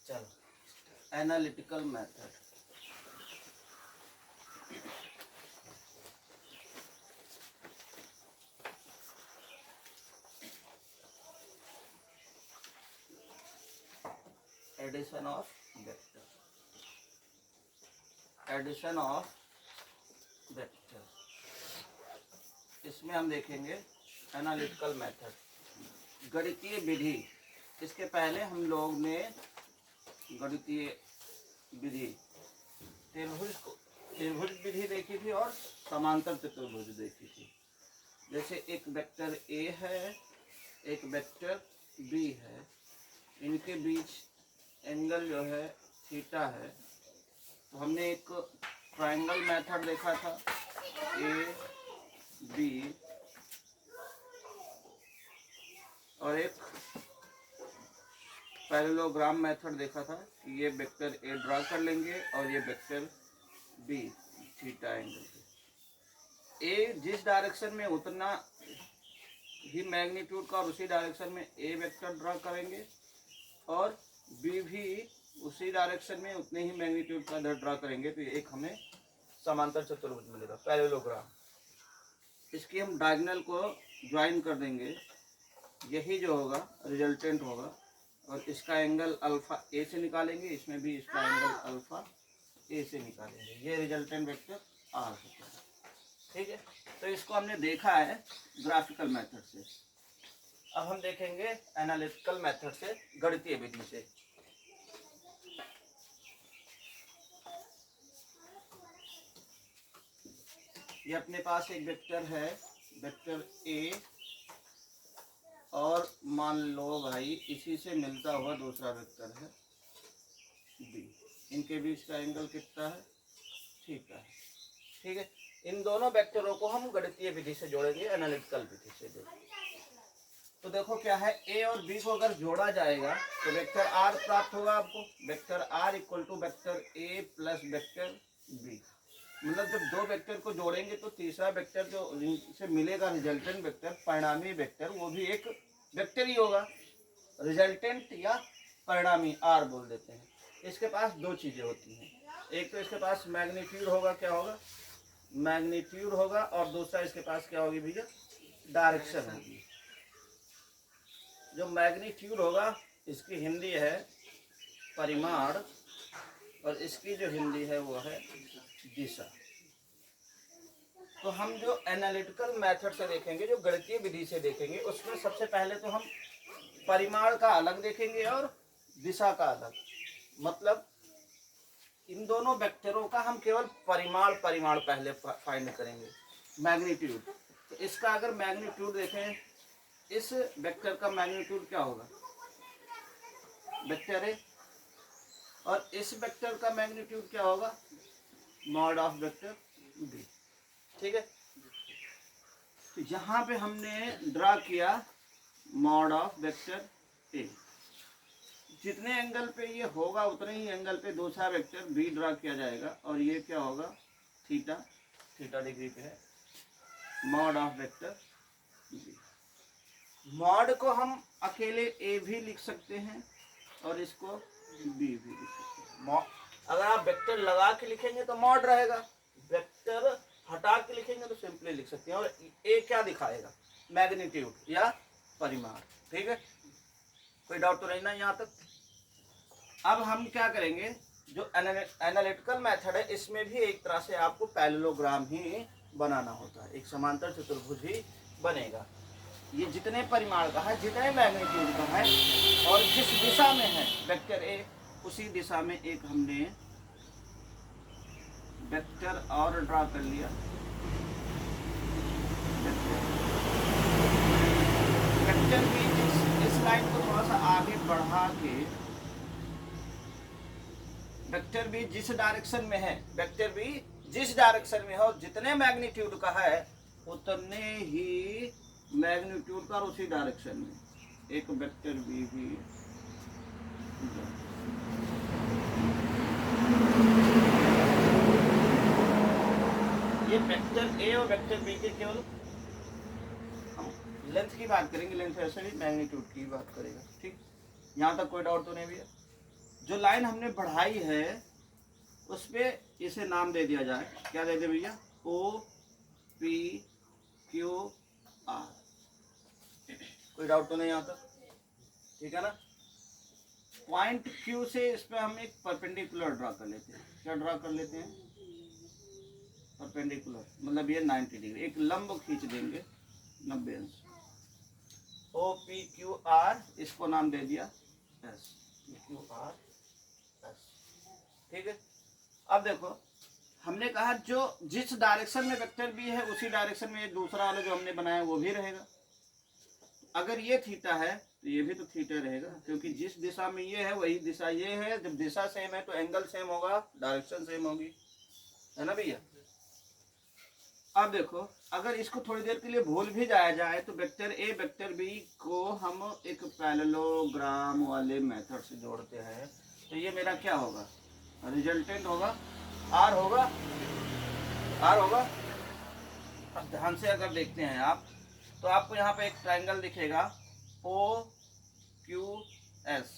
चलो analytical method. Addition of vector, addition of vector, इसमें हम देखेंगे एनालिटिकल मेथड, गणितीय विधि। इसके पहले हम लोग ने गणितीय विधि त्रिभुज विधि देखी थी और समांतर चतुर्भुज देखी थी। जैसे एक वेक्टर ए है, एक वेक्टर बी है, इनके बीच एंगल जो है थीटा है। तो हमने एक ट्रायंगल मेथड देखा था, ए बी, और एक पैरेललोग्राम मेथड देखा था कि ये वेक्टर ए ड्रा कर लेंगे और ये वेक्टर बी थीटा एंगल पे। ए जिस डायरेक्शन में उतना ही मैग्नीट्यूड का और उसी डायरेक्शन में ए वेक्टर ड्रा करेंगे, और बी भी उसी डायरेक्शन में उतने ही मैग्नीट्यूड का ड्रा करेंगे। तो एक हमें समांतर चतुर्भुज मिलेगा, पैरेललोग्राम। इसकी हम डायगोनल को ज्वाइन कर देंगे, यही जो होगा रिजल्टेंट होगा, और इसका एंगल अल्फा ए से निकालेंगे, इसमें भी इसका एंगल अल्फा ए से निकालेंगे। ये रिजल्टेंट वेक्टर आर होता है। ठीक है, तो इसको हमने देखा है ग्राफिकल मेथड से। अब हम देखेंगे एनालिटिकल मेथड से, गणितीय विधि से। ये अपने पास एक वेक्टर है, वेक्टर ए, और मान लो भाई इसी से मिलता हुआ दूसरा वेक्टर है बी। इनके बीच का एंगल कितना है, थीटा है। ठीक है, इन दोनों वेक्टरों को हम गणितीय विधि से जोड़ेंगे, एनालिटिकल विधि से जोड़ेंगे। तो देखो क्या है, ए और बी को अगर जोड़ा जाएगा तो वेक्टर आर प्राप्त होगा आपको। Vector R equal to vector A plus vector B. मतलब जब दो वेक्टर को जोड़ेंगे तो तीसरा वेक्टर जो से मिलेगा रिजल्टेंट वेक्टर, परिणामी वेक्टर, वो भी एक वेक्टर ही होगा। रिजल्टेंट या परिणामी आर बोल देते हैं। इसके पास दो चीजें होती हैं, एक तो इसके पास मैग्नीट्यूड होगा, क्या होगा, मैग्नीट्यूड होगा, और दूसरा इसके पास क्या होगी भैया, डायरेक्शन होगी। जो मैग्नीट्यूड होगा इसकी हिंदी है परिमाण, और इसकी जो हिंदी है वो है दिशा। तो हम जो एनालिटिकल मेथड से देखेंगे, जो गणितीय विधि से देखेंगे, उसमें सबसे पहले तो हम परिमाण का अलग देखेंगे और दिशा का अलग। मतलब इन दोनों वेक्टरों का हम केवल परिमाण पहले फाइंड करेंगे, मैग्नीट्यूड। तो इसका अगर मैग्नीट्यूड देखें, इस वेक्टर का मैग्नीट्यूड क्या होगा, वेक्टर ए, और इस वेक्टर का मैग्नीट्यूड क्या होगा, मॉड ऑफ वेक्टर बी। ठीक है, तो यहाँ पे हमने ड्रा किया मॉड ऑफ वेक्टर ए। जितने एंगल पे ये होगा उतने ही एंगल पे दूसरा वेक्टर बी ड्रा किया जाएगा, और ये क्या होगा, थीटा, थीटा डिग्री पे है, mod of vector B. Mod को हम अकेले ए भी लिख सकते हैं और इसको बी भी लिख सकते हैं। अगर आप वेक्टर लगा के लिखेंगे तो मॉड रहेगा, वेक्टर हटा के लिखेंगे तो सिंपली लिख सकते हैं। और ए क्या दिखाएगा, मैग्नीट्यूड या परिमाण। ठीक है, कोई डाउट तो नहीं ना यहाँ तक। अब हम क्या करेंगे, जो एनालिटिकल मेथड है इसमें भी एक तरह से आपको पैरेललोग्राम ही बनाना होता है, एक समांतर चतुर्भुज ही बनेगा। ये जितने परिमाण का है, जितने मैग्नीट्यूड का है, और जिस दिशा में है वेक्टर ए, उसी दिशा में एक हमने वेक्टर और ड्रा कर लिया। वेक्टर भी इस लाइन को थोड़ा सा आगे बढ़ा के, वेक्टर भी जिस डायरेक्शन में है, वेक्टर भी जिस डायरेक्शन में है और जितने मैग्नीट्यूड का है उतने ही मैग्नीट्यूड का और उसी डायरेक्शन में एक वेक्टर बी भी। ये वेक्टर ए और वेक्टर बी के केवल हम लेंथ की बात करेंगे, लेंथ ऐसे भी मैग्नीट्यूड की बात करेगा। ठीक, यहाँ तक कोई डाउट तो नहीं भैया। जो लाइन हमने बढ़ाई है उस पे इसे नाम दे दिया जाए, क्या दे दे भैया, ओ पी क्यू आर। कोई डाउट तो नहीं आता, ठीक है ना। पॉइंट क्यू से इस पे हम एक परपेंडिकुलर ड्रा कर लेते हैं। क्या ड्रा कर लेते हैं, परपेंडिकुलर, मतलब ये 90 डिग्री, एक लंब खींच देंगे 90 अंश। ओ पी क्यू आर, इसको नाम दे दिया एस, क्यू आर एस, ठीक है। अब देखो हमने कहा जो जिस डायरेक्शन में वेक्टर बी है उसी डायरेक्शन में ये दूसरा वाला जो हमने बनाया वो भी रहेगा। अगर ये थीटा है तो ये भी तो थीटा रहेगा, क्योंकि जिस दिशा में ये है वही दिशा ये है। जब दिशा सेम है तो एंगल सेम होगा, डायरेक्शन सेम होगी, है ना भैया। अब देखो अगर इसको थोड़ी देर के लिए भूल भी जाया जाए तो वेक्टर ए वेक्टर बी को हम एक पैरेललोग्राम वाले मेथड से जोड़ते हैं, तो ये मेरा क्या होगा, रिजल्टेंट होगा, आर होगा, आर होगा। अब ध्यान से अगर देखते हैं आप तो आपको यहाँ पे एक ट्रायंगल दिखेगा ओ क्यू एस,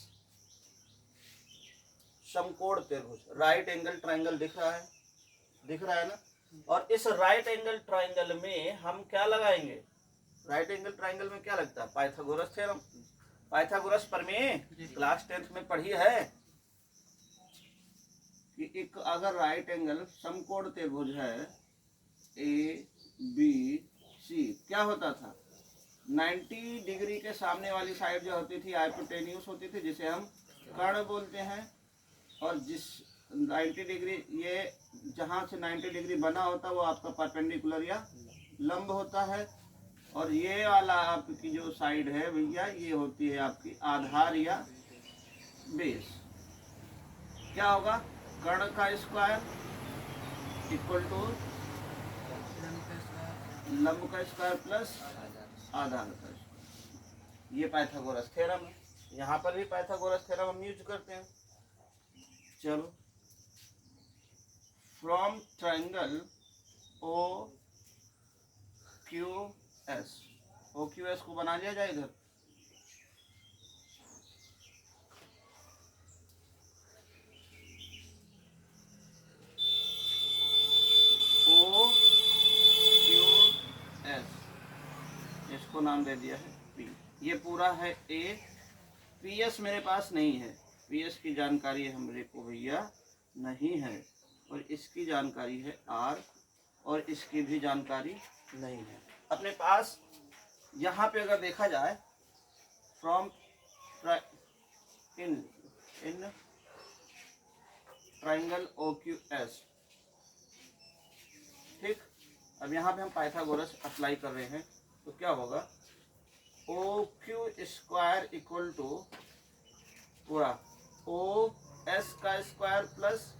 समकोण त्रिभुज, राइट एंगल ट्रायंगल दिख रहा है, दिख रहा है ना। और इस राइट एंगल ट्रायंगल में हम क्या लगाएंगे, राइट एंगल ट्रायंगल में क्या लगता है, पाइथागोरस थ्योरम। पाइथागोरस प्रमेय क्लास 10th में पढ़ी है कि एक अगर राइट एंगल समकोण त्रिभुज है ए बी सी, क्या होता था, 90 डिग्री के सामने वाली साइड जो होती थी हाइपोटेन्यूस होती थी, जिसे हम कर्ण बोलते हैं। और जिस 90 डिग्री, ये जहाँ से 90 डिग्री बना होता है वो आपका परपेंडिकुलर या लंब होता है। और ये वाला आपकी जो साइड है भैया ये होती है आपकी आधार या बेस। क्या होगा, कर्ण का स्क्वायर इक्वल टू लंब का स्क्वायर प्लस आधार का स्क्वायर। ये पाइथागोरस थ्योरम है, यहाँ पर भी पाइथागोरस थ्योरम हम यूज करते हैं। चलो, from triangle O Q S, O Q S को बना लिया जाए इधर। ओ क्यू एस, इसको नाम दे दिया है पी। ये पूरा है ए, पी एस मेरे पास नहीं है, पी एस की जानकारी हमरे को भैया नहीं है, और इसकी जानकारी है आर, और इसकी भी जानकारी नहीं है अपने पास। यहाँ पे अगर देखा जाए from in triangle O Q S, ठीक। अब यहाँ पे हम पाइथागोरस अप्लाई कर रहे हैं तो क्या होगा, O Q square equal to पूरा ओ एस का स्क्वायर प्लस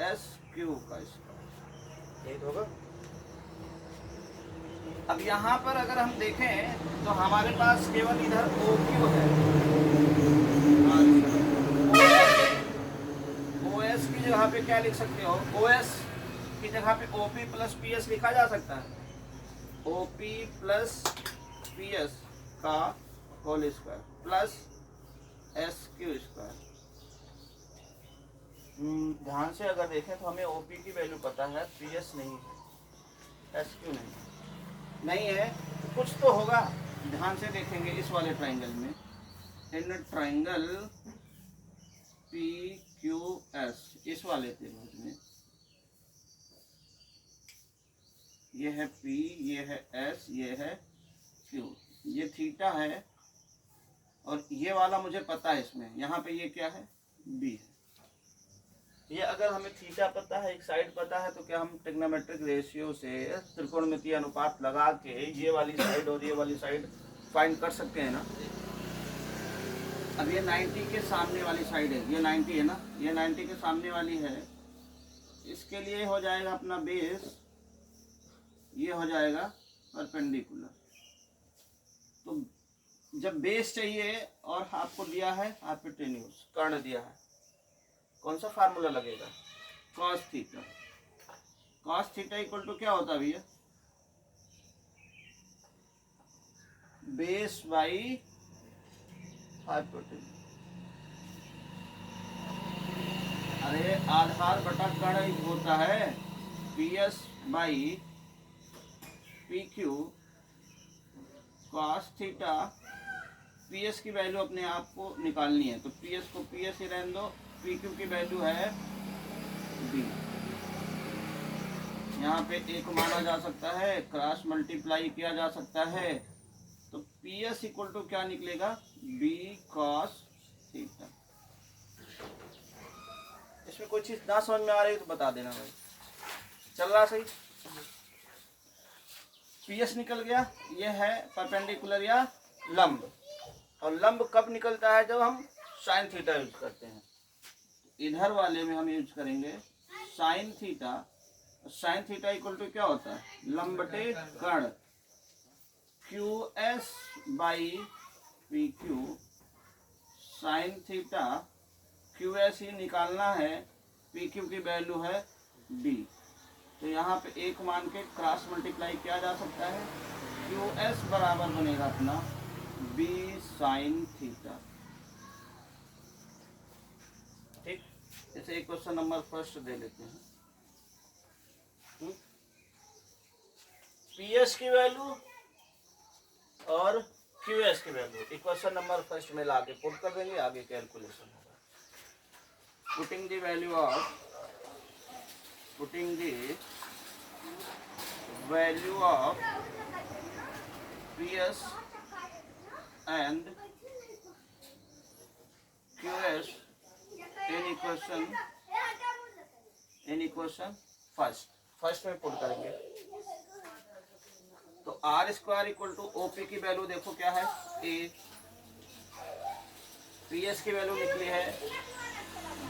एस क्यू का स्क्वायर, यही होगा। अब यहाँ पर अगर हम देखें तो हमारे पास केवल इधर ओ क्यू है, ओ एस की जगह पे क्या लिख सकते हो, ओ एस की जगह पे O P plus P S लिखा जा सकता है, O P plus P S का whole square plus S Q square. ध्यान से अगर देखें तो हमें ओपी की वैल्यू पता है, पी एस नहीं है, एस क्यू नहीं है, तो कुछ तो होगा। ध्यान से देखेंगे इस वाले ट्रायंगल में, in triangle P Q S, इस वाले त्रिभुज में ये है P, ये है S, ये है Q, ये थीटा है, और ये वाला मुझे पता है इसमें, यहाँ पे ये क्या है, B है। ये अगर हमें थीटा पता है, एक साइड पता है, तो क्या हम ट्रिग्नोमेट्रिक रेशियो से त्रिकोणमितीय अनुपात लगा के ये वाली साइड और ये वाली साइड फाइंड कर सकते हैं ना। अब ये 90 के सामने वाली साइड है, ये 90 है ना, ये 90 के सामने वाली है, इसके लिए हो जाएगा अपना बेस, ये हो जाएगा परपेंडिकुलर। तो जब बेस चाहिए और आपको दिया है हाइपोटेन्यूस, कर्ण दिया है, कौन सा फार्मूला लगेगा, cos theta. Cos theta equal to क्या होता है भैया, बेस बाई हाइपोटेन्यूस। अरे आधार बटा कर्ण होता है PS by PQ cos theta. PS की वैल्यू अपने आप को निकालनी है, तो PS को PS ही रहने दो, PQ की वैल्यू है B। यहाँ पे एक माना जा सकता है, क्रॉस मल्टीप्लाई किया जा सकता है, तो PS इक्वल टू क्या निकलेगा, B cos थीटा। इसमें कोई चीज ना समझ में आ रही है तो बता देना भाई। चल रहा सही? PS निकल गया, ये है परपेंडिकुलर या लंब। और लंब कब निकलता है, जब हम साइन थीटा यूज करते हैं। इधर वाले में हम यूज करेंगे sine theta. Sine theta equal to क्या होता है, लंब बटे कर्ण, QS by PQ sine theta. QS ही निकालना है, PQ की वैल्यू है B। तो यहाँ पे एक मान के क्रॉस मल्टीप्लाई किया जा सकता है, QS बराबर बनेगा अपना B साइन थीटा। ठीक, इसे एक क्वेश्चन नंबर फर्स्ट दे लेते हैं। PS की वैल्यू और QS की वैल्यू इक्वेशन नंबर फर्स्ट में लाके पुट कर देंगे, आगे कैलकुलेशन होगा। Putting the value of PS and QS in equation first में पुट करेंगे। तो R square equal to OP की वैल्यू देखो क्या है, A। PS की वैल्यू निकली है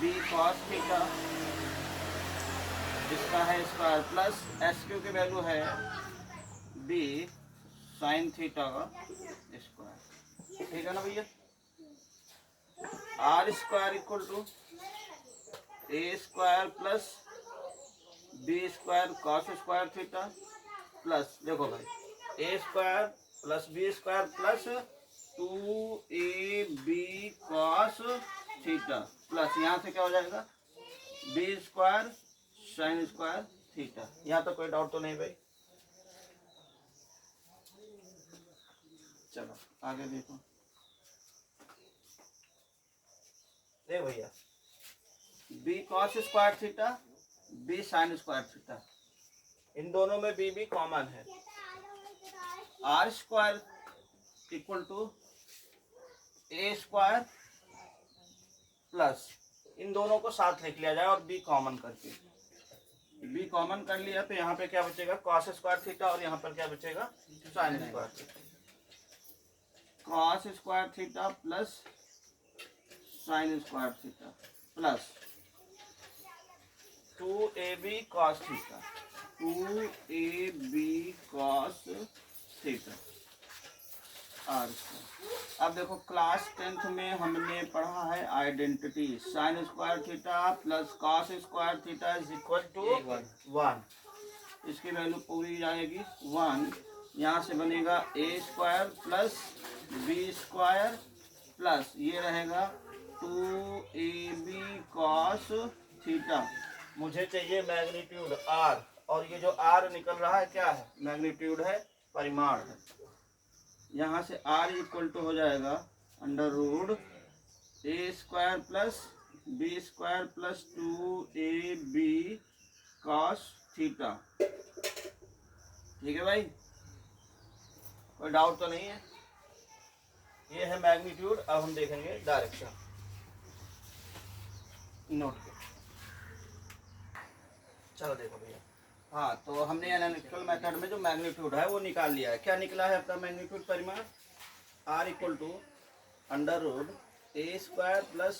B cos थीटा, इसका है स्क्वायर, प्लस SQ की वैल्यू है B साइन थीटा का स्क्वायर। ठीक है ना भैया। R square equal to A square plus B square cos square theta, plus देखो भाई A square plus B square plus 2AB cos theta, plus यहाँ से क्या हो जाएगा B square sine square theta. यहाँ तो कोई डाउट तो नहीं भाई। चलो आगे देखो। देख भैया, B cos square theta, B sine square theta, इन दोनों में B कॉमन है। R square equal to A square plus, इन दोनों को साथ लिख लिया जाए और B कॉमन करके, B कॉमन कर लिया तो यहाँ पे क्या बचेगा, cos स्क्वायर थीटा, और यहाँ पर क्या बचेगा, sine square theta. cos square theta plus sine square theta plus 2AB cos theta, 2AB cos theta R square. अब देखो क्लास 10th में हमने पढ़ा है identity, sine square theta plus cos square theta is equal to 1। इसकी value पूरी जाएगी 1। यहाँ से बनेगा A square plus B square plus ये रहेगा 2AB cos थीटा। मुझे चाहिए मैग्नीट्यूड R, और ये जो R निकल रहा है क्या है, मैग्नीट्यूड है, परिमाण है। यहाँ से R इक्वल टू हो जाएगा under root A square plus B square plus 2AB cos theta. ठीक है भाई, कोई डाउट तो नहीं है। ये है मैग्नीट्यूड। अब हम देखेंगे डायरेक्शन, नोट करो। चलो देखो भैया, हाँ तो हमने एनालिटिकल मेथड में जो मैग्नीट्यूड है वो निकाल लिया है। क्या निकला है अपना मैग्नीट्यूड परिमाण, R equal to under root A square plus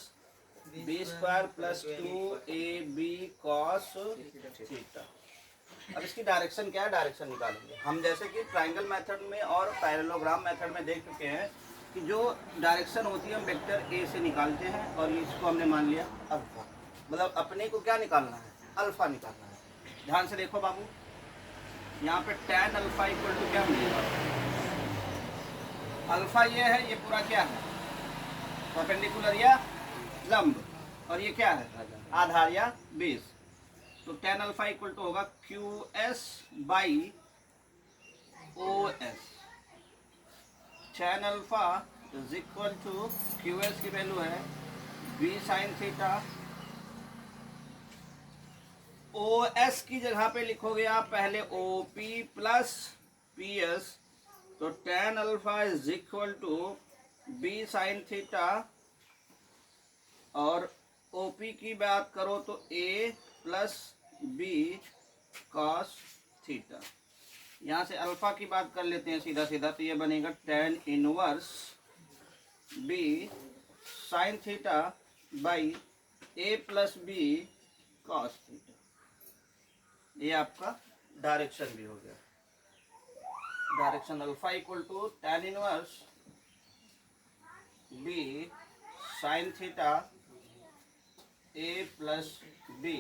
B square plus 2AB cos theta. अब इसकी डायरेक्शन क्या है, डायरेक्शन निकालेंगे हम। जैसे कि ट्राइंगल मेथड में और पैरेललोग्राम मेथड में देख चुके हैं कि जो डायरेक्शन होती है हम वेक्टर A से निकालते हैं, और इसको हमने मान लिया अल्फा। मतलब अपने को क्या निकालना है, अल्फा निकालना है। ध्यान से देखो बाबू, यहाँ पे tan अल्फा इक्वल टू क्या मिलेगा, अल्फा ये है, ये पूरा क्या है, परपेंडिकुलर या लंब, और ये क्या है, आधार या बेस। तो tan अल्फा इक्वल टू होगा QS by OS। tan alpha is equal to QS की वैल्यू है B साइन थीटा, OS की जगह पे लिखोगे आप पहले OP प्लस PS, तो tan alpha is equal to B sine theta, और OP की बात करो तो A plus B cos theta. यहाँ से अल्फा की बात कर लेते हैं सीधा सीधा, तो ये बनेगा tan inverse B sine theta by A plus B cos theta. ये आपका डायरेक्शन भी हो गया। Direction alpha equal to tan inverse B sine theta A plus B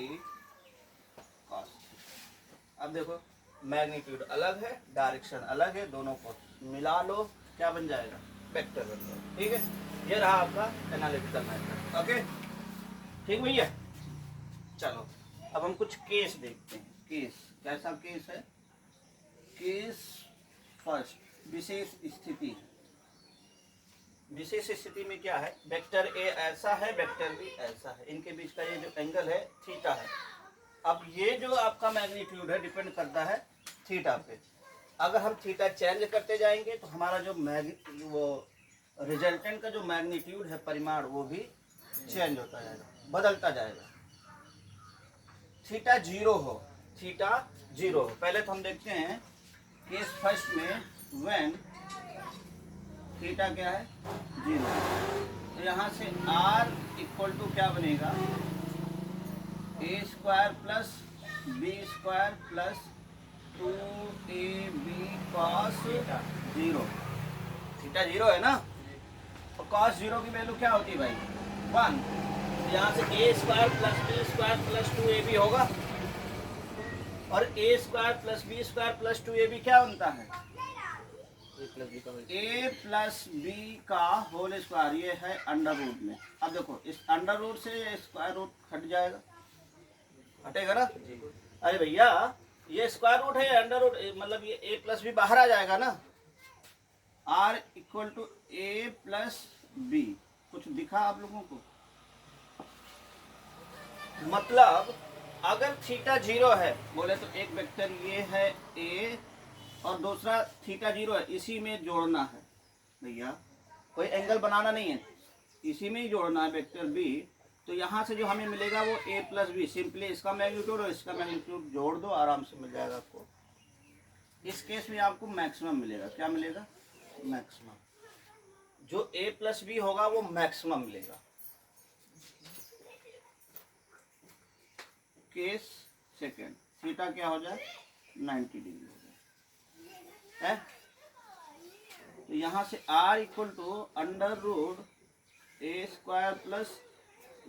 cos. अब देखो मैग्नीट्यूड अलग है, डायरेक्शन अलग है, दोनों को मिला लो, क्या बन जाएगा, वेक्टर बन जाएगा। ठीक है, ये रहा आपका एनालिटिकल मेथड। ओके, ठीक भैया। चलो अब हम कुछ केस देखते हैं। केस कैसा केस है, केस फर्स्ट, विशेष स्थिति। विशेष स्थिति में क्या है, वेक्टर ए ऐसा है, वेक्टर बी ऐसा है, इनके बीच का ये जो एंगल है थीटा है। अब ये जो आपका मैग्नीट्यूड है डिपेंड करता है थीटा पे। अगर हम थीटा चेंज करते जाएंगे तो हमारा जो वो रिजल्टेंट का जो मैग्नीट्यूड है, परिमाण, वो भी चेंज होता जाएगा, बदलता जाएगा। थीटा जीरो हो, थीटा जीरो हो। पहले तो हम देखते हैं केस फर्स्ट में व्हेन थीटा क्या है, जीरो। तो यहाँ से r इक्वल टू क्या बनेगा, A square plus B square plus 2ab cos zero. Theta zero है ना, और कॉस जीरो की वैल्यू क्या होती है भाई, 1। तो यहाँ से A square plus B square plus 2ab होगा, और A square plus B square plus 2ab क्या बनता है, ए प्लस बी का होल स्क्वायर। ये है अंडर रूट में। अब देखो इस अंडर रूट से स्क्वायर रूट हट जाएगा, हटेगा ना। अरे भैया ये स्क्वायर रूट है, अंडर रूट, मतलब ये ए प्लस बी बाहर आ जाएगा ना। r equal to A plus B. कुछ दिखा आप लोगों को, मतलब अगर थीटा जीरो है बोले तो एक वेक्टर ये है ए और दूसरा थीटा जीरो है, इसी में जोड़ना है भैया, कोई एंगल बनाना नहीं है, इसी में ही जोड़ना है वेक्टर बी। तो यहाँ से जो हमें मिलेगा वो a प्लस बी, सिंपली इसका मैग्नीट्यूड और इसका मैग्नीट्यूड जोड़ दो, आराम से मिल जाएगा आपको। इस केस में आपको मैक्सिमम मिलेगा। क्या मिलेगा, मैक्सिमम। जो a प्लस बी होगा वो मैक्सिमम मिलेगा। केस सेकेंड, थीटा क्या हो जाए, 90 डिग्री हो जाए है। तो यहाँ से r equal to under root A square plus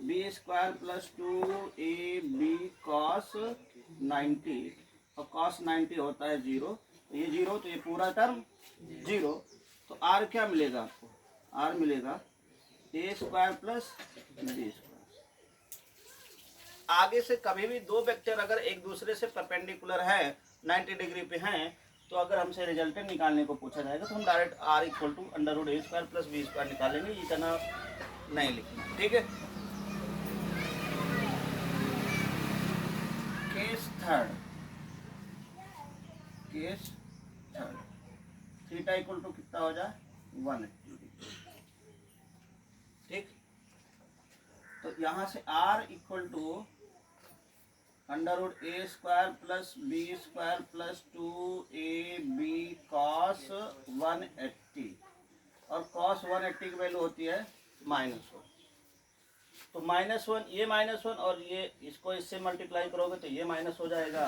B square plus 2ab cos 90, और कॉस 90 होता है जीरो, तो ये जीरो, तो ये पूरा टर्म जीरो। तो r क्या मिलेगा आपको, r मिलेगा ए स्क्वायर प्लस बी स्क्वायर। आगे से कभी भी दो वेक्टर अगर एक दूसरे से परपेंडिकुलर है, 90 डिग्री पे हैं, तो अगर हमसे रिजल्टेंट निकालने को पूछा जाएगा तो हम direct r equal to under root A square plus B square निकालेंगे, इतना नहीं लिखना। ठीक है, case third, case third, theta equal to कितना हो जाए, 180 डिग्री। ठीक, तो यहाँ से r equal to under root A square plus B square plus 2ab cos 180, और कॉस 180 की वैल्यू होती है -1। तो -1, ये -1 और ये इसको इससे मल्टीप्लाई करोगे तो ये माइनस हो जाएगा।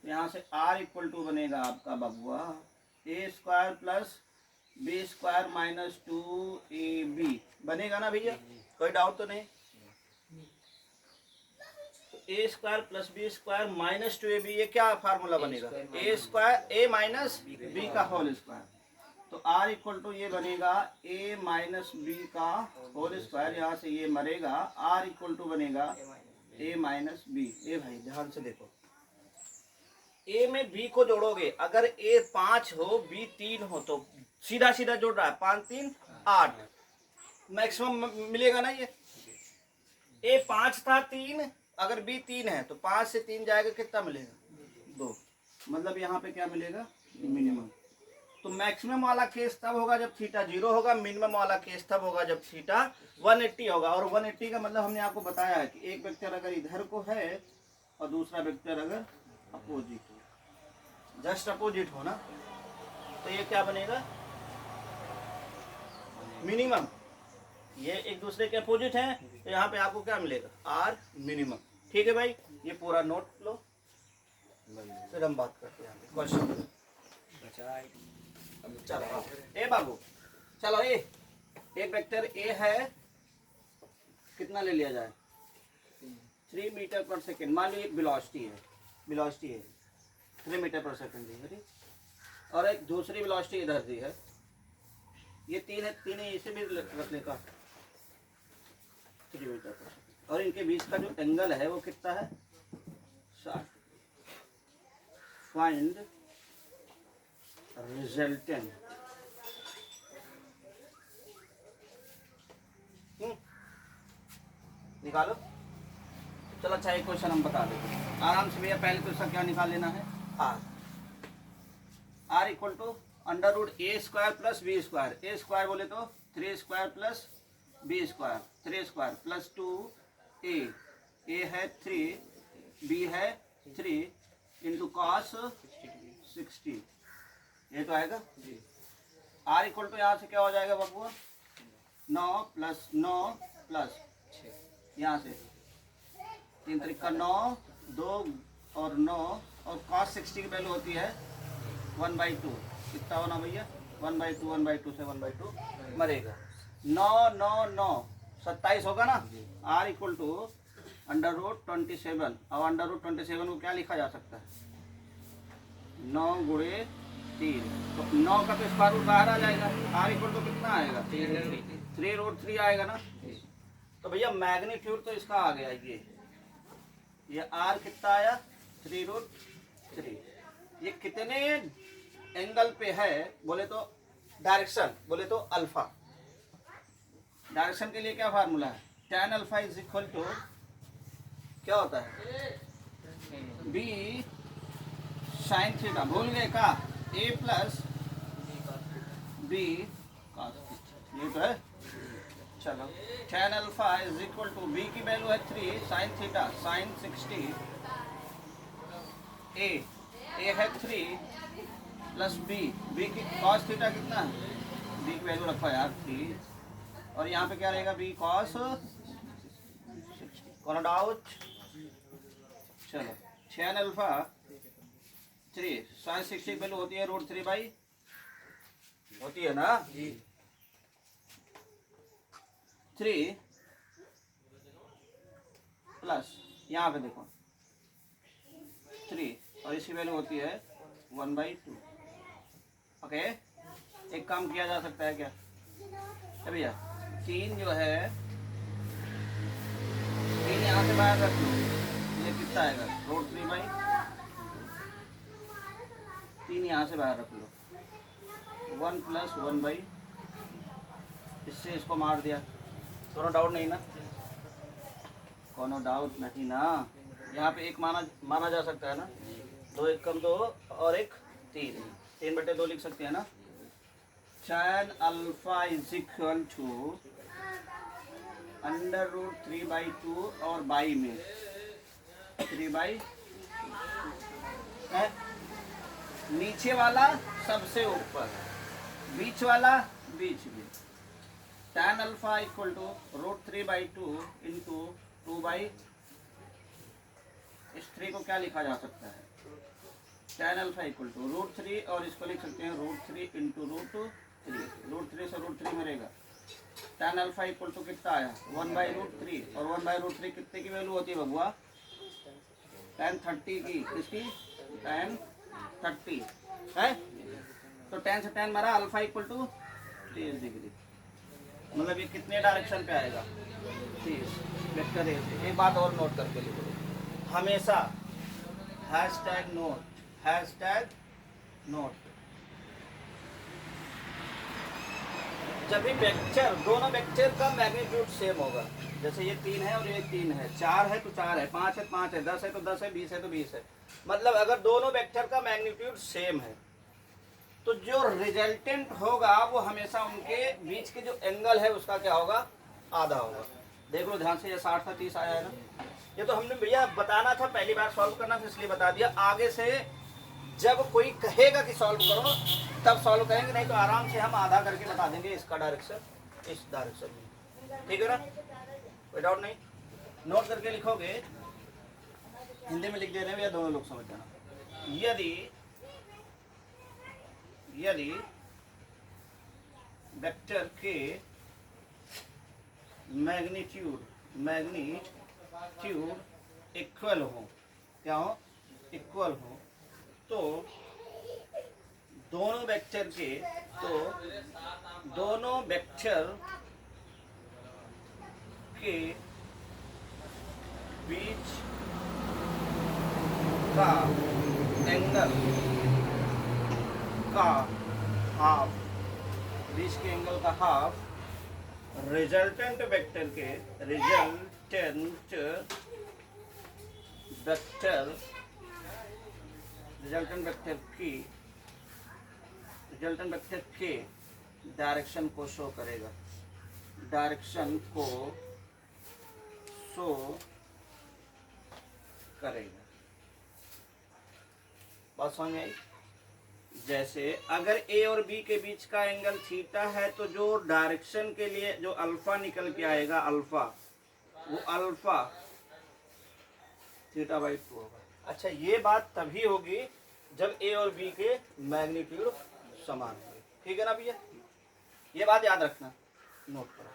यहाँ से r इक्वल टू बनेगा आपका बबुआ A square plus B square minus 2ab बनेगा ना भैया, कोई डाउट तो नहीं। A square plus B square minus 2ab, ये क्या फार्मूला बनेगा, A square A minus B का होल स्क्वायर। तो r इक्वल टू ये बनेगा a माइनस बी का होल स्क्वायर, यहाँ से ये मरेगा, r इक्वल टू बनेगा a माइनस बी। ए भाई ध्यान से देखो, a में b को जोड़ोगे, अगर a 5 हो b 3 हो तो सीधा सीधा जोड़ रहा है, 5 3 8 मैक्सिमम मिलेगा ना। ये a 5 था 3, अगर b 3 है तो 5 से 3 जाएगा, कितना मिलेगा 2, मतलब यहाँ पे क्या मिलेगा मिनिमम। तो मैक्सिमम वाला केस तब होगा जब थीटा 0 होगा, मिनिमम वाला केस तब होगा जब थीटा 180 होगा। और 180 का मतलब हमने आपको बताया है कि एक वेक्टर अगर इधर को है और दूसरा वेक्टर अगर अपोजिट हो, जस्ट अपोजिट हो ना, तो ये क्या बनेगा मिनिमम। ये एक दूसरे के अपोजिट हैं, तो यहाँ पे आपको क्या मिलेगा आर मिनिमम। ठीक है भाई, ये पूरा नोट लो, फिर हम बात करते हैं क्वेश्चन। चलो ए बाबू, चलो ए एक वेक्टर ए है, कितना ले लिया जाए 3 मीटर पर सेकेंड, मान लीजिए वेलोसिटी है 3 मीटर पर सेकेंड दी है, और एक दूसरी वेलोसिटी इधर दी है, ये 3 है, 3 है, इसे भी रखने का 3 मीटर पर सेकेंड, और इनके बीच का जो एंगल है वो कितना है 60। फाइंड रिजल्टेंट निकालो। चलो अच्छा एक क्वेश्चन हम बता देते हैं आराम से भैया। पहले क्वेश्चन क्या निकाल लेना है, R equal to under root A square plus B square. A square बोले तो 3 square plus B square, 3 square plus 2 A है 3, बी है 3 इंटू कॉस 60, ये तो आएगा। आर इक्वल टू यहाँ से क्या हो जाएगा बबुआ 9 प्लस 9 प्लस यहाँ से 3 तरीका 9 2 और 9 और cos 60 की वैल्यू होती है 1/2। कितना होना भैया 1/2, 1/2 से 1/2 मरेगा। 9 9 9 27 होगा ना। r equal to under root 27, और अंडर रूट 27 को क्या लिखा जा सकता है 9 गुणे 3, तो 9 का तो स्क्वायर रूट बाहर आ जाएगा। r इक्वल टू कितना आएगा 3√3 आएगा ना। तो भैया मैग्नीट्यूड तो इसका आ गया, ये r कितना आया 3√3। ये कितने एंगल पे है बोले तो डायरेक्शन, बोले तो अल्फा। डायरेक्शन के लिए क्या फार्मूला है, tan alpha is equal to क्या होता है b साइन थीटा, भूल गए का a plus b cos theta, ये तो है। चलो tan alpha is equal to b की वैल्यू है 3 साइन थीटा साइन 60, a है 3 प्लस b की cos थीटा कितना है, b की वैल्यू रखो यार 3, और यहाँ पे क्या रहेगा b cos 60, कौन डाउट। चलो tan अल्फा 3 साइन 60 की वैल्यू होती है √3 होती है ना 3 प्लस यहाँ पे देखो 3 और इसकी वैल्यू होती है 1/2। ओके, एक काम किया जा सकता है क्या भैया, 3 जो है 3 यहाँ से बाहर रख लो, ये कितना आएगा √3, 3 यहाँ से बाहर रख लो 1 प्लस 1/, इससे इसको मार दिया। कोनो डाउट नहीं ना, कोनो डाउट नहीं ना। यहाँ पे एक माना जा सकता है ना, 2 1 कम 2 और 1 3/2 लिख सकते हैं ना। tan alpha is equal to under root 3/2 और बाई में 3/2 है, नीचे वाला सबसे ऊपर, बीच वाला बीच में। tan alpha equal to √3/2 into 2/, इस 3 को क्या लिखा जा सकता है tan अल्फा इक्वल टू √3, और इसको लिख सकते हैं √3 इंटू √3 से √3 मरेगा। tan अल्फा इक्वल टू कितना आया 1/√3, और 1/√3 कितने की वैल्यू होती है बबुआ tan 30 की, किसकी tan 30 है। तो tan से tan मारा अल्फा इक्वल टू 30 डिग्री, मतलब ये कितने डायरेक्शन पे आएगा 30 वेक्टर ए से। एक बात और नोट करके लिखो, हमेशा हैशटैग नोट जब भी वेक्टर, दोनों वेक्टर का मैग्नीट्यूड सेम होगा, जैसे ये 3 है और ये 3 है, 4 है तो 4 है, 5 है तो 5 है, 10 है तो 10 है, 20 है तो 20 है, मतलब अगर दोनों वेक्टर का मैग्नीट्यूड सेम है तो जो रिजल्टेंट होगा वो हमेशा उनके बीच के जो एंगल है उसका क्या होगा, आधा होगा। देख लो ध्यान से, ये 60 था 30 आया है ना। ये तो हमने भैया बताना था, पहली बार सॉल्व करना था इसलिए बता दिया। आगे से जब कोई कहेगा कि सॉल्व करो तब सॉल्व करेंगे, नहीं तो आराम से हम आधा करके बता देंगे इसका डायरेक्शन इस डायरेक्शन में। ठीक है ना, कोई डाउट नहीं। नोट करके लिखोगे, हिंदी में लिख दे रहे हैं या दोनों लोग समझ जाना। यदि वेक्टर के मैग्नीट्यूड इक्वल हो, क्या हो, इक्वल हो, तो दोनों वेक्टर के बीच का एंगल का हाफ, बीच के एंगल का हाफ रिजल्टेंट वेक्टर के डायरेक्शन को शो करेगा, बात समझ में आई। जैसे अगर ए और बी के बीच का एंगल थीटा है तो जो डायरेक्शन के लिए जो अल्फा निकल के आएगा, अल्फा, वो अल्फा थीटा बाई 2 होगा। अच्छा, ये बात तभी होगी जब ए और बी के मैग्नीट्यूड समान होंगे। ठीक है ना भैया, ये बात याद रखना, नोट करो।